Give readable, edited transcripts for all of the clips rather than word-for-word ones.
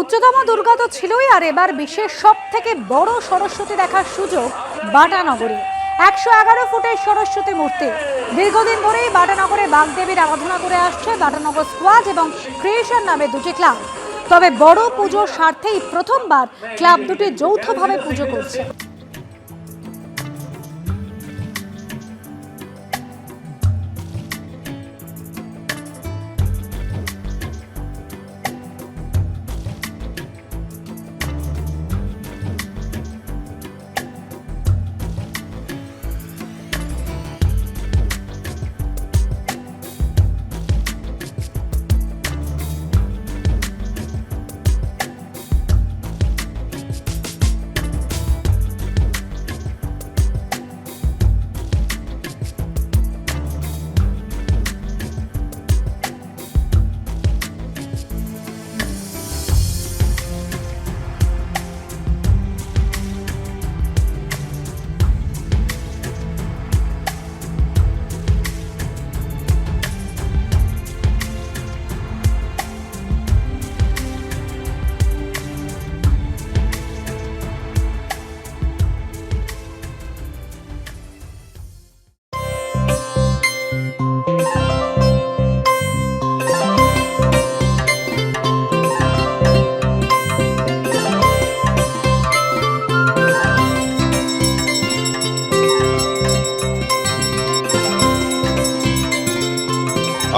উচ্চতম দুর্গা তো ছিলই, আর এবার বিশ্বের সব থেকে বড় সরস্বতী দেখার সুযোগ বাটানগরে। 111 ফুটের সরস্বতী মূর্তি। দীর্ঘদিন ধরেই বাটানগরে বাগদেবীর আরাধনা করে আসছে বাটানগর স্কোয়াড এবং ক্রিয়েশন নামে দুটি ক্লাব। তবে বড় পুজোর স্বার্থেই প্রথমবার ক্লাব দুটি যৌথভাবে পুজো করছে।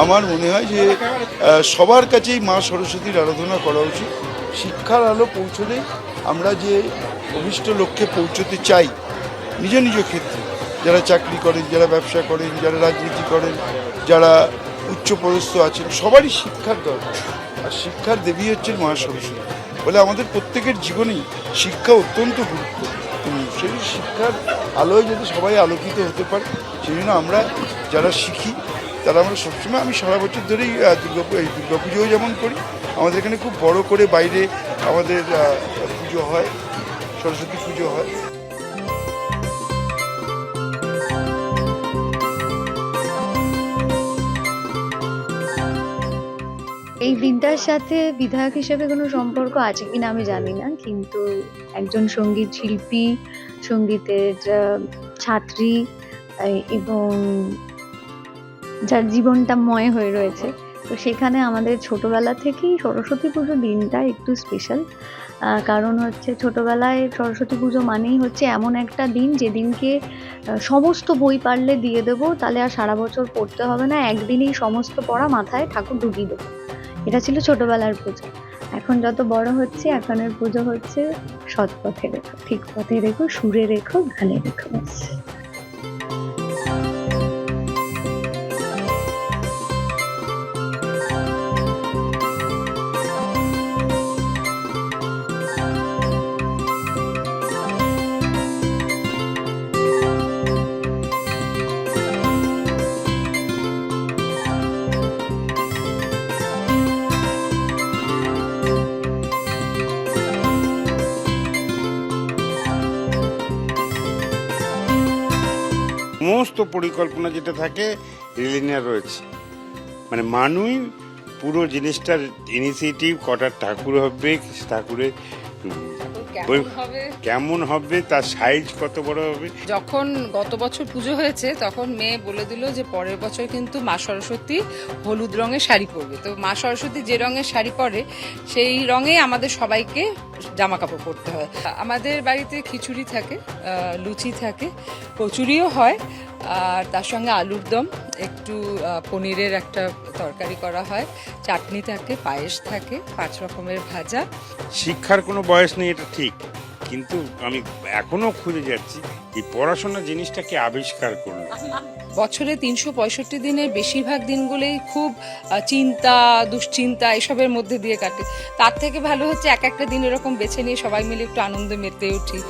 আমার মনে হয় যে সবার কাছেই মা সরস্বতীর আরাধনা করা উচিত। শিক্ষার আলো পৌঁছলেই আমরা যে অভিষ্ট লক্ষ্যে পৌঁছতে চাই নিজ নিজ ক্ষেত্রে, যারা চাকরি করেন, যারা ব্যবসা করেন, যারা রাজনীতি করেন, যারা উচ্চপদস্থ আছেন, সবারই শিক্ষার দরকার। আর শিক্ষার দেবী হচ্ছেন মা সরস্বতী। বলে আমাদের প্রত্যেকের জীবনেই শিক্ষা অত্যন্ত গুরুত্বপূর্ণ। সেই শিক্ষার আলোয় যদি সবাই আলোকিত হতে পারে, সেই জন্য আমরা যারা শিখি তারা আমরা সবসময়, আমি সারা বছর ধরেই দুর্গাপুজোও যেমন করি, আমাদের এখানে খুব বড় করে বাইরে আমাদের পুজো হয়, সরস্বতী পুজো হয়। এই দিনটার সাথে বিধায়ক হিসেবে কোনো সম্পর্ক আছে কিনা আমি জানি না, কিন্তু একজন সঙ্গীত শিল্পী, সঙ্গীতের ছাত্রী এবং যার জীবনটা ময় হয়ে রয়েছে, তো সেখানে আমাদের ছোটবেলা থেকেই সরস্বতী পুজো দিনটা একটু স্পেশাল। কারণ হচ্ছে ছোটবেলায় সরস্বতী পুজো মানেই হচ্ছে এমন একটা দিন যেদিনকে সমস্ত বই পারলে দিয়ে দেবো, তাহলে আর সারা বছর পড়তে হবে না, একদিনেই সমস্ত পড়া মাথায় ঠাকুর ঢুকিয়ে দেবো। এটা ছিল ছোটবেলার পুজো। এখন যত বড় হচ্ছে, এখনের পুজো হচ্ছে সৎ পথে রেখো, ঠিক পথে রেখো, সুরে রেখো, গানে রেখো। সমস্ত পরিকল্পনা যেটা থাকে রিলিনিয়ার রয়েছে, মানে মানুষ পুরো জিনিসটার ইনিশিয়েটিভ, কটা ঠাকুর হবে, ঠাকুরের কেমন হবে, তার সাইজ কত বড় হবে। যখন গত বছর পুজো হয়েছে তখন মেয়ে বলে দিল যে পরের বছর কিন্তু মা সরস্বতী হলুদ রঙের শাড়ি পরবে। তো মা সরস্বতী যে রঙের শাড়ি পরে সেই রঙে আমাদের সবাইকে জামা কাপড় পরতে হয়। আমাদের বাড়িতে খিচুড়ি থাকে, লুচি থাকে, কচুরিও হয়, আর তার সঙ্গে আলুর দম, একটু পনিরের একটা তরকারি করা হয়, চাটনি থাকে, পায়েস থাকে, 5 রকমের ভাজা। শিক্ষার কোনো বয়স নেই, এটা ঠিক, কিন্তু আমি এখনো খুঁজে যাচ্ছি এই পড়াশোনা জিনিসটাকে আবিষ্কার করলো। বছরে 365 দিনের বেশিরভাগ দিনগুলোই খুব চিন্তা, দুশ্চিন্তা এসবের মধ্যে দিয়ে কাটে। তার থেকে ভালো হচ্ছে এক একটা দিন এরকম বেছে নিয়ে সবাই মিলে একটু আনন্দে মেতে উঠি।